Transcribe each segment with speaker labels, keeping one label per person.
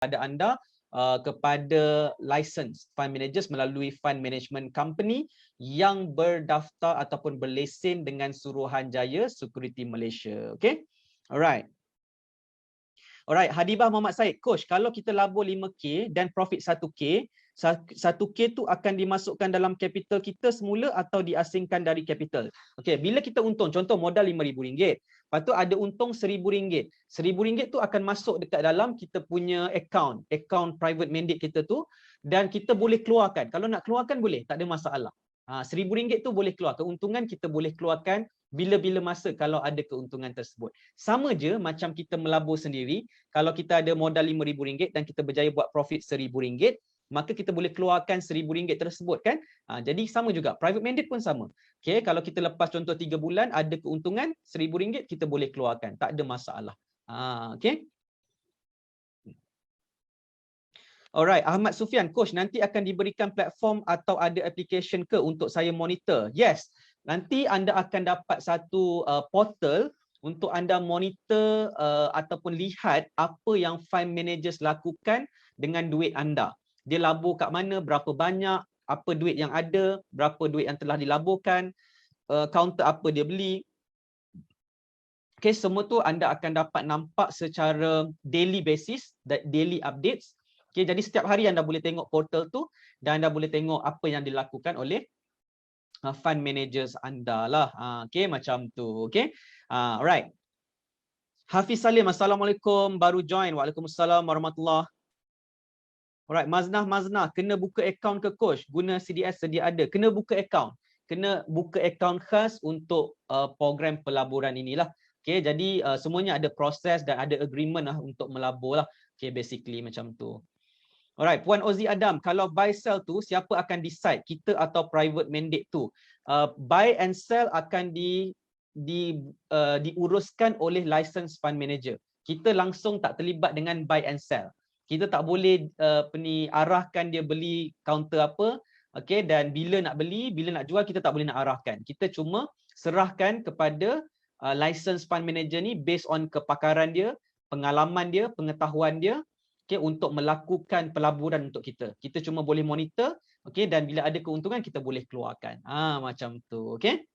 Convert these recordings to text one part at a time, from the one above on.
Speaker 1: kepada anda kepada license fund managers melalui fund management company yang berdaftar ataupun berlesen dengan Suruhanjaya Security Malaysia. Okay, alright. Alright, Hadibah Muhammad Said, coach, kalau kita labur 5K dan profit 1K, 1K tu akan dimasukkan dalam capital kita semula atau diasingkan dari capital? Okey, bila kita untung, contoh modal RM5,000, lepas tu ada untung RM1,000. RM1,000 tu akan masuk dekat dalam kita punya account private mandate kita tu, dan kita boleh keluarkan. Kalau nak keluarkan boleh, tak ada masalah. RM1,000 tu boleh keluar, keuntungan kita boleh keluarkan bila-bila masa kalau ada keuntungan tersebut. Sama je macam kita melabur sendiri, kalau kita ada modal RM5,000 dan kita berjaya buat profit RM1,000, maka kita boleh keluarkan RM1,000 tersebut kan. Jadi sama juga, private mandate pun sama. Okay, kalau kita lepas contoh 3 bulan ada keuntungan RM1,000, kita boleh keluarkan, tak ada masalah. Okay. Alright, Ahmad Sufian, coach, nanti akan diberikan platform atau ada application ke untuk saya monitor? Yes, nanti anda akan dapat satu portal untuk anda monitor ataupun lihat apa yang fund managers lakukan dengan duit anda. Dia labur kat mana, berapa banyak, apa duit yang ada, berapa duit yang telah dilaburkan, counter apa dia beli. Okay, semua tu anda akan dapat nampak secara daily basis, daily updates. Okay, jadi setiap hari anda boleh tengok portal tu dan anda boleh tengok apa yang dilakukan oleh fund managers anda lah. Okay, macam tu. Okay, alright. Hafiz Salim, Assalamualaikum, baru join. Waalaikumsalam warahmatullahi. Alright, Maznah, kena buka account ke coach? Guna CDS sedia ada. Kena buka account. Kena buka account khas untuk program pelaburan inilah. Okay, jadi semuanya ada proses dan ada agreement lah untuk melabur lah. Okay, basically macam tu. Alright, Puan Ozi Adam, kalau buy sell tu siapa akan decide, kita atau private mandate tu? Buy and sell akan diuruskan oleh license fund manager. Kita langsung tak terlibat dengan buy and sell. Kita tak boleh arahkan dia beli counter apa, okay, dan bila nak beli, bila nak jual, kita tak boleh nak arahkan. Kita cuma serahkan kepada license fund manager ni based on kepakaran dia, pengalaman dia, pengetahuan dia, okay, untuk melakukan pelaburan untuk kita. Kita cuma boleh monitor, okay, dan bila ada keuntungan kita boleh keluarkan. Macam tu, okay.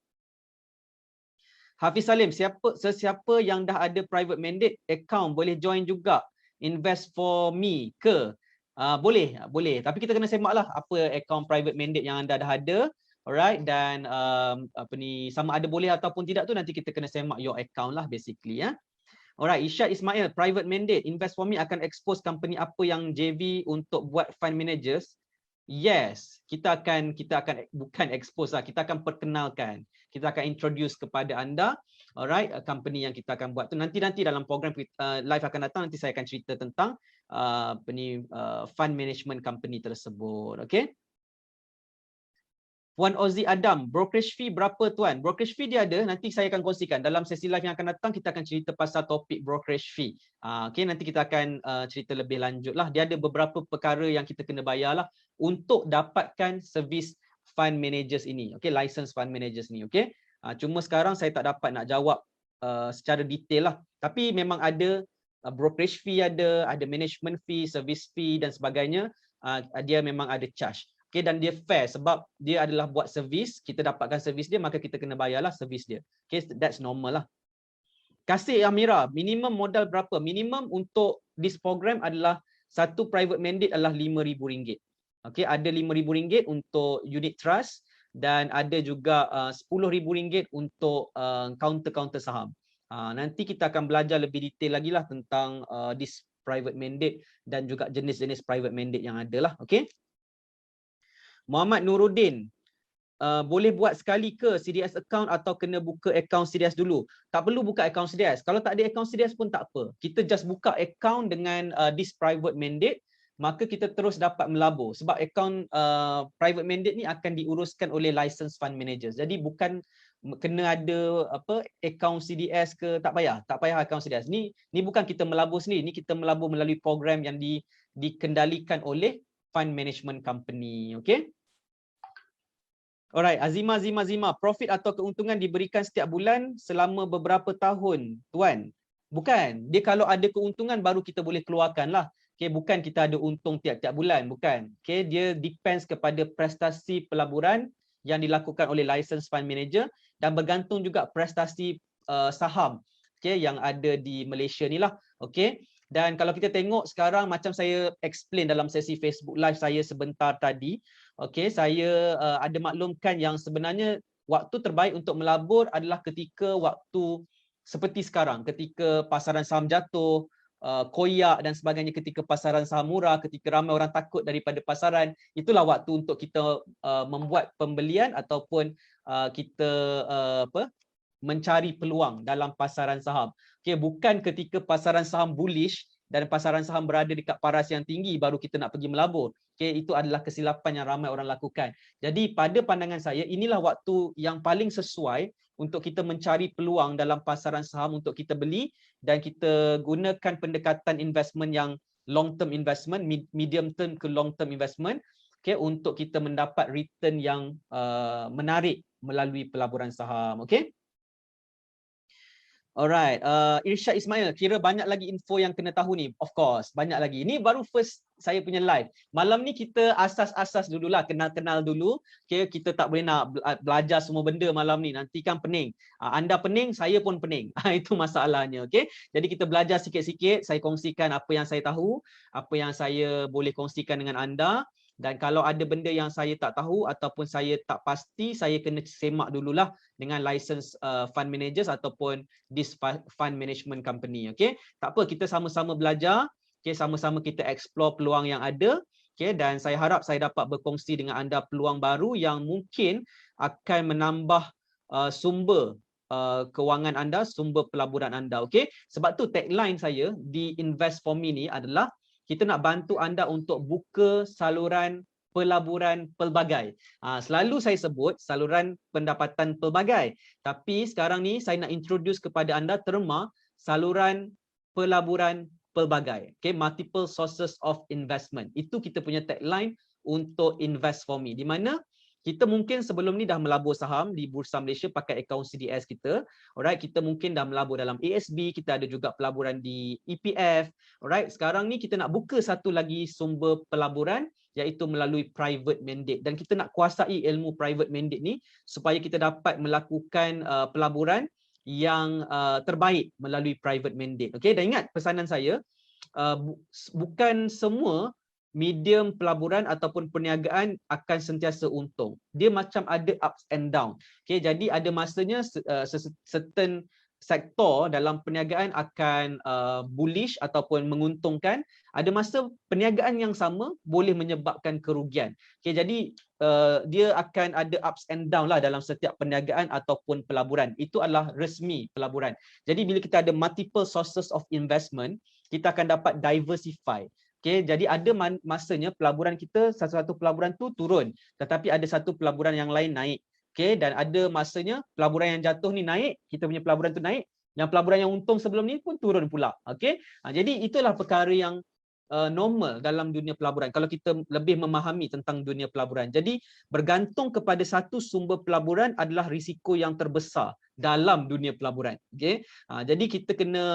Speaker 1: Hafiz Salim, sesiapa yang dah ada private mandate account boleh join juga invest for me ke? Boleh. Tapi kita kena semaklah apa account private mandate yang anda dah ada. Alright, dan sama ada boleh ataupun tidak tu nanti kita kena semak your account lah basically ya. Alright, Isyad Ismail, private mandate invest for me akan expose company apa yang JV untuk buat fund managers? Yes, kita akan bukan expose lah, kita akan perkenalkan. Kita akan introduce kepada anda, alright, company yang kita akan buat tu nanti dalam program live akan datang, nanti saya akan cerita tentang fund management company tersebut, okay? Puan Ozi Adam, brokerage fee berapa tuan? Brokerage fee dia ada, nanti saya akan kongsikan. Dalam sesi live yang akan datang, kita akan cerita pasal topik brokerage fee. Okay, nanti kita akan cerita lebih lanjut lah. Dia ada beberapa perkara yang kita kena bayar lah untuk dapatkan servis fund managers ini. Okay, license fund managers ni. Okay, cuma sekarang saya tak dapat nak jawab secara detail lah. Tapi memang ada brokerage fee, ada management fee, service fee dan sebagainya. Dia memang ada charge. Okay, dan dia fair sebab dia adalah buat servis, kita dapatkan servis dia, maka kita kena bayarlah servis dia. Okay, that's normal lah. Kasih Amira, minimum modal berapa? Minimum untuk this program adalah satu private mandate adalah RM5,000. Okay, ada RM5,000 untuk unit trust dan ada juga RM10,000 untuk counter saham. Nanti kita akan belajar lebih detail lagi lah tentang this private mandate dan juga jenis-jenis private mandate yang ada lah. Okay. Muhammad Nuruddin, boleh buat sekali ke CDS account atau kena buka account CDS dulu? Tak perlu buka account CDS. Kalau tak ada account CDS pun tak apa. Kita just buka account dengan this private mandate, maka kita terus dapat melabur. Sebab account private mandate ni akan diuruskan oleh license fund managers. Jadi bukan kena ada account CDS ke, tak payah account CDS. Ni bukan kita melabur sendiri, ni kita melabur melalui program yang dikendalikan oleh fund management company. Okay. Alright, Azima, profit atau keuntungan diberikan setiap bulan selama beberapa tahun, tuan? Bukan. Dia kalau ada keuntungan baru kita boleh keluarkan lah. Okay, bukan kita ada untung tiap-tiap bulan, bukan. Okay, dia depends kepada prestasi pelaburan yang dilakukan oleh licensed fund manager dan bergantung juga prestasi saham okay, yang ada di Malaysia ni lah. Okay. Dan kalau kita tengok sekarang macam saya explain dalam sesi Facebook Live saya sebentar tadi, okay, saya ada maklumkan yang sebenarnya waktu terbaik untuk melabur adalah ketika waktu seperti sekarang, ketika pasaran saham jatuh, koyak dan sebagainya, ketika pasaran saham murah, ketika ramai orang takut daripada pasaran, itulah waktu untuk kita membuat pembelian ataupun kita mencari peluang dalam pasaran saham. Okay, bukan ketika pasaran saham bullish dan pasaran saham berada dekat paras yang tinggi baru kita nak pergi melabur. Okay, itu adalah kesilapan yang ramai orang lakukan. Jadi pada pandangan saya, inilah waktu yang paling sesuai untuk kita mencari peluang dalam pasaran saham untuk kita beli dan kita gunakan pendekatan investment yang long term investment, medium term ke long term investment, okay, untuk kita mendapat return yang menarik melalui pelaburan saham. Okay. Alright, Irsyad Ismail, kira banyak lagi info yang kena tahu ni. Of course, banyak lagi. Ini baru first saya punya live. Malam ni kita asas-asas dululah, kenal-kenal dulu. Okay, kita tak boleh nak belajar semua benda malam ni. Nanti kan pening. Anda pening, saya pun pening. Itu masalahnya. Okay, jadi kita belajar sikit-sikit. Saya kongsikan apa yang saya tahu, apa yang saya boleh kongsikan dengan anda. Dan kalau ada benda yang saya tak tahu ataupun saya tak pasti, saya kena semak dululah dengan license fund managers ataupun this fund management company. Okay, tak apa, kita sama-sama belajar. Okay, sama-sama kita explore peluang yang ada. Okay, dan saya harap saya dapat berkongsi dengan anda peluang baru yang mungkin akan menambah sumber kewangan anda, sumber pelaburan anda. Okay, sebab tu tagline saya di Invest for Me ni adalah kita nak bantu anda untuk buka saluran pelaburan pelbagai. Selalu saya sebut saluran pendapatan pelbagai. Tapi sekarang ni saya nak introduce kepada anda terma saluran pelaburan pelbagai. Okay, multiple sources of investment. Itu kita punya tagline untuk Invest for Me. Di mana kita mungkin sebelum ni dah melabur saham di Bursa Malaysia pakai akaun CDS kita. Alright, kita mungkin dah melabur dalam ASB, kita ada juga pelaburan di EPF. Alright, sekarang ni kita nak buka satu lagi sumber pelaburan iaitu melalui private mandate dan kita nak kuasai ilmu private mandate ni supaya kita dapat melakukan pelaburan yang terbaik melalui private mandate. Okey, dan ingat pesanan saya, bukan semua medium pelaburan ataupun perniagaan akan sentiasa untung. Dia macam ada ups and down. Okay, jadi ada masanya certain sektor dalam perniagaan akan bullish ataupun menguntungkan. Ada masa perniagaan yang sama boleh menyebabkan kerugian. Okay, jadi dia akan ada ups and down lah dalam setiap perniagaan ataupun pelaburan. Itu adalah resmi pelaburan. Jadi bila kita ada multiple sources of investment, kita akan dapat diversify. Okay, jadi ada masanya pelaburan kita, satu-satu pelaburan tu turun, tetapi ada satu pelaburan yang lain naik. Okay, dan ada masanya pelaburan yang jatuh ni naik, kita punya pelaburan tu naik, yang pelaburan yang untung sebelum ni pun turun pula. Okay, jadi itulah perkara yang normal dalam dunia pelaburan kalau kita lebih memahami tentang dunia pelaburan. Jadi bergantung kepada satu sumber pelaburan adalah risiko yang terbesar dalam dunia pelaburan. Okay, jadi kita kena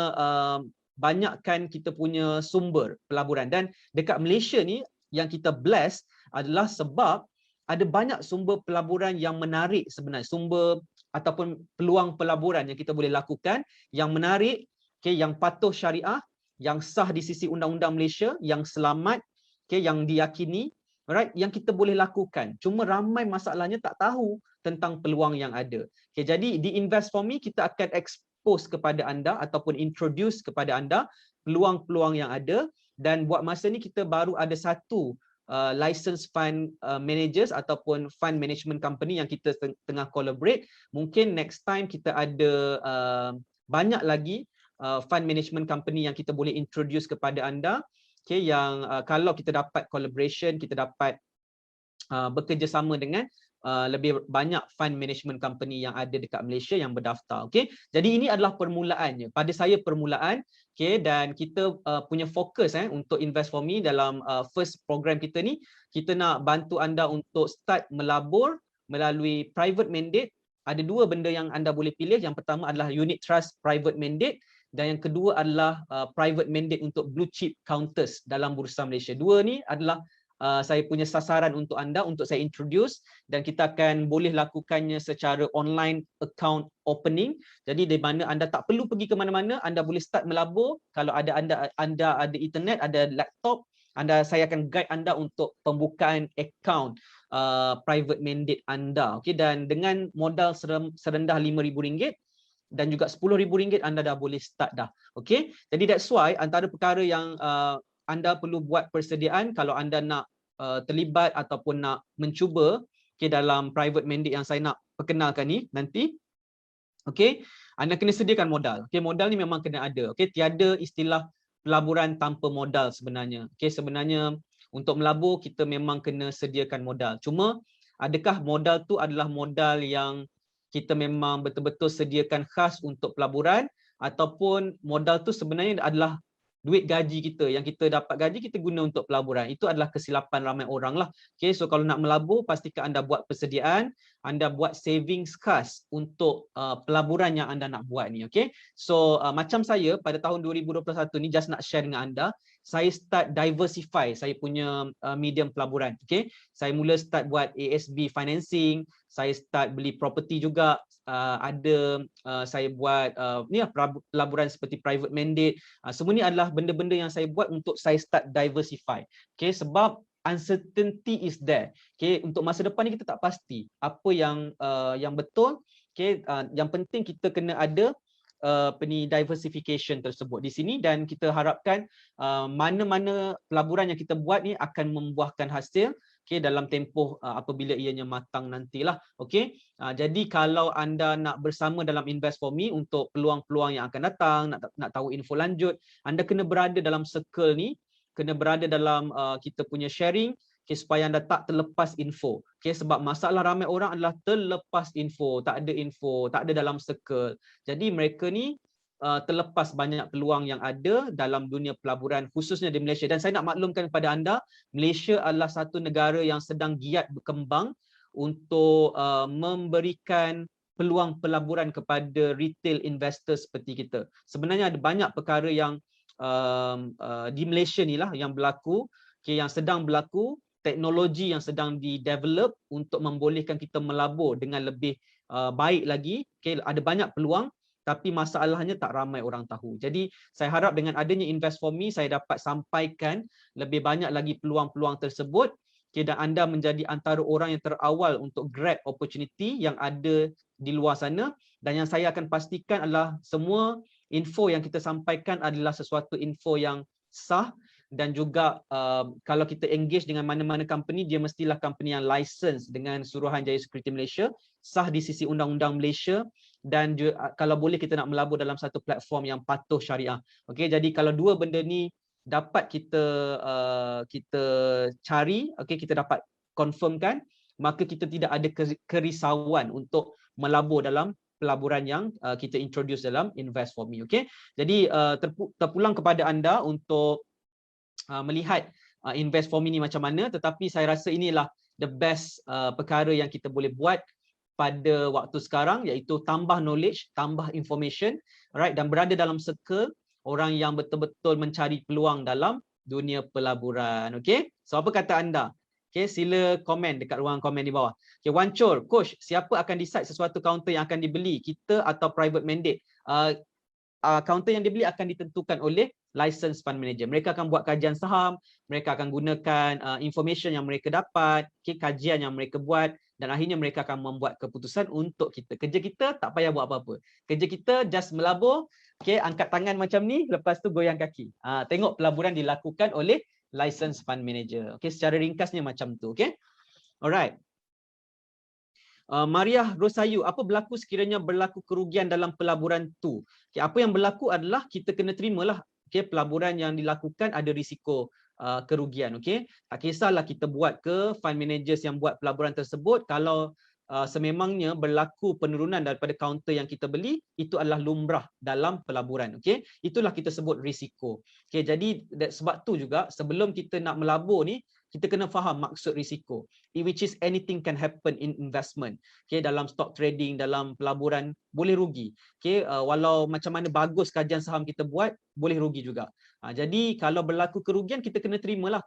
Speaker 1: banyakkan kita punya sumber pelaburan. Dan dekat Malaysia ni yang kita bless adalah sebab ada banyak sumber pelaburan yang menarik sebenarnya, sumber ataupun peluang pelaburan yang kita boleh lakukan yang menarik, okay, yang patuh syariah, yang sah di sisi undang-undang Malaysia, yang selamat, okay, yang diyakini, right, yang kita boleh lakukan. Cuma ramai masalahnya tak tahu tentang peluang yang ada. Okay, jadi di Invest for Me kita akan post kepada anda ataupun introduce kepada anda peluang-peluang yang ada, dan buat masa ni kita baru ada satu license fund managers ataupun fund management company yang kita tengah collaborate. Mungkin next time kita ada banyak lagi fund management company yang kita boleh introduce kepada anda, okay, yang kalau kita dapat collaboration, kita dapat bekerjasama dengan lebih banyak fund management company yang ada dekat Malaysia yang berdaftar. Okay, jadi ini adalah permulaannya. Pada saya permulaan, okay, dan kita punya fokus untuk Invest for Me dalam first program kita ni, kita nak bantu anda untuk start melabur melalui private mandate. Ada dua benda yang anda boleh pilih. Yang pertama adalah unit trust private mandate dan yang kedua adalah private mandate untuk blue chip counters dalam Bursa Malaysia. Dua ni adalah saya punya sasaran untuk anda, untuk saya introduce, dan kita akan boleh lakukannya secara online account opening. Jadi di mana anda tak perlu pergi ke mana-mana, anda boleh start melabur. Kalau anda ada internet, ada laptop, saya akan guide anda untuk pembukaan account private mandate anda. Okey, dan dengan modal serendah RM5,000 dan juga RM10,000 anda dah boleh start dah. Okey, jadi that's why antara perkara yang anda perlu buat persediaan kalau anda nak terlibat ataupun nak mencuba dalam private mandate yang saya nak perkenalkan ni nanti. Okey, anda kena sediakan modal. Okey, modal ni memang kena ada. Okey, tiada istilah pelaburan tanpa modal sebenarnya. Okey, sebenarnya untuk melabur kita memang kena sediakan modal. Cuma adakah modal tu adalah modal yang kita memang betul-betul sediakan khas untuk pelaburan, ataupun modal tu sebenarnya adalah duit gaji kita, yang kita dapat gaji kita guna untuk pelaburan. Itu adalah kesilapan ramai orang lah. Okay, so kalau nak melabur, pastikan anda buat persediaan, anda buat savings khas untuk pelaburan yang anda nak buat ni. Okay, so macam saya pada tahun 2021 ni, just nak share dengan anda, saya start diversify saya punya medium pelaburan. Okay, saya mula start buat ASB financing, saya start beli property juga, saya buat ni lah, pelaburan seperti private mandate. Semua ni adalah benda-benda yang saya buat untuk saya start diversify. Okay, sebab uncertainty is there. Okay, untuk masa depan ni kita tak pasti apa yang betul. Okay, yang penting kita kena ada diversification tersebut di sini, dan kita harapkan mana-mana pelaburan yang kita buat ni akan membuahkan hasil dalam tempoh apabila ianya matang nantilah. Okey, jadi kalau anda nak bersama dalam Invest for Me untuk peluang-peluang yang akan datang, nak tahu info lanjut, anda kena berada dalam circle ni, kena berada dalam kita punya sharing, supaya anda tak terlepas info. Sebab masalah ramai orang adalah terlepas info, tak ada dalam circle. Jadi mereka ni terlepas banyak peluang yang ada dalam dunia pelaburan, khususnya di Malaysia. Dan saya nak maklumkan kepada anda, Malaysia adalah satu negara yang sedang giat berkembang untuk memberikan peluang pelaburan kepada retail investor seperti kita. Sebenarnya ada banyak perkara yang di Malaysia ni lah yang berlaku, yang sedang berlaku, teknologi yang sedang di-develop untuk membolehkan kita melabur dengan lebih baik lagi. Ada banyak peluang, tapi masalahnya tak ramai orang tahu. Jadi saya harap dengan adanya Invest for Me, saya dapat sampaikan lebih banyak lagi peluang-peluang tersebut, dan anda menjadi antara orang yang terawal untuk grab opportunity yang ada di luar sana. Dan yang saya akan pastikan adalah semua info yang kita sampaikan adalah sesuatu info yang sah, dan juga kalau kita engage dengan mana-mana company, dia mestilah company yang license dengan Suruhanjaya Security Malaysia, sah di sisi undang-undang Malaysia, dan juga, kalau boleh kita nak melabur dalam satu platform yang patuh syariah. Okey, jadi kalau dua benda ni dapat kita cari, okey, kita dapat confirmkan, maka kita tidak ada kerisauan untuk melabur dalam pelaburan yang kita introduce dalam Invest for Me. Okey, jadi terpulang kepada anda untuk melihat Invest for Me ni macam mana, tetapi saya rasa inilah the best perkara yang kita boleh buat pada waktu sekarang, iaitu tambah knowledge, tambah information, alright, dan berada dalam circle orang yang betul-betul mencari peluang dalam dunia pelaburan. Okey, so apa kata anda? Okey, sila komen dekat ruang komen di bawah. Okey, Wancur, coach, siapa akan decide sesuatu counter yang akan dibeli, kita atau private mandate? Counter yang dibeli akan ditentukan oleh license fund manager. Mereka akan buat kajian saham, mereka akan gunakan information yang mereka dapat, kajian yang mereka buat, dan akhirnya mereka akan membuat keputusan untuk kita. Kerja kita tak payah buat apa-apa. Kerja kita just melabur, angkat tangan macam ni, lepas tu goyang kaki. Tengok pelaburan dilakukan oleh license fund manager. Secara ringkasnya macam tu. Alright. Mariah Rosayu, apa berlaku sekiranya berlaku kerugian dalam pelaburan tu? Apa yang berlaku adalah kita kena terimalah. Pelaburan yang dilakukan ada risiko kerugian. Tak kisahlah kita buat ke fund managers yang buat pelaburan tersebut, kalau sememangnya berlaku penurunan daripada kaunter yang kita beli, itu adalah lumrah dalam pelaburan. Okey, itulah kita sebut risiko. Okey, jadi sebab tu juga sebelum kita nak melabur ni, kita kena faham maksud risiko, which is anything can happen in investment. Okay, dalam stock trading, dalam pelaburan boleh rugi. Okay, walau macam mana bagus kajian saham kita buat, boleh rugi juga. Jadi kalau berlaku kerugian, kita kena terimalah.